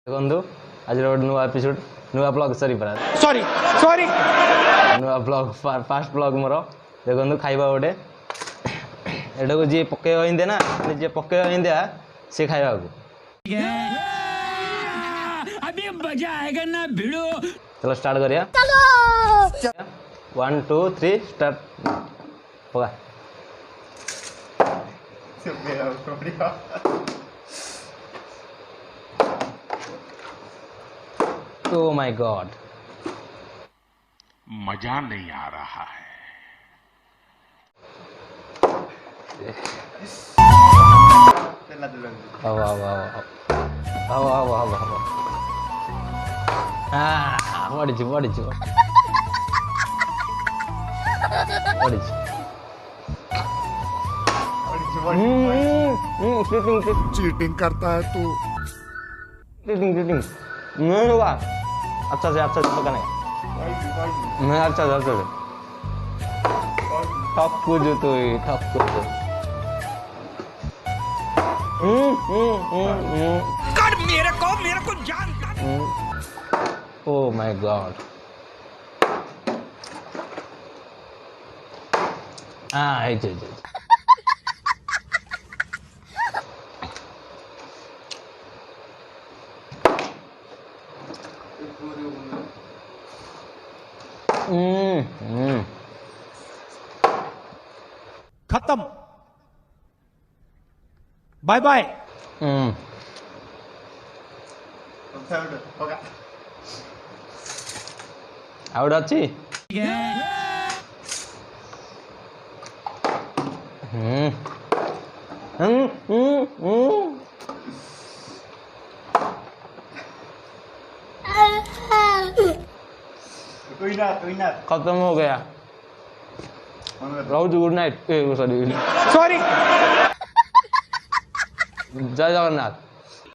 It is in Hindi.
देखो आज नुआ एपिसोड नुआ ब्लॉग सॉरी नुआ ब्लॉग फास्ट ब्लॉग मोर देखो खाइबा गोटे एटा को जी पके इंदे ना जे पके इंदिया से खाइबा को अभी मजा आएगा ना भिड़ो। चलो स्टार्ट करिया चलो 1 2 3 स्टार्ट होगा। Oh my God! मजा नहीं आ रहा है। चीटिंग करता है तू। चीटिंग नहीं होगा। अच्छा से पकाने मैं अच्छा से ठक कुछ तो ठक कुछ कर मेरे को जानता। Oh my God. आई खत्म बाय बाय। आउट अच्छी खत्म हो गया। राहुल गुड नाइट सॉरी जय जगन्नाथ।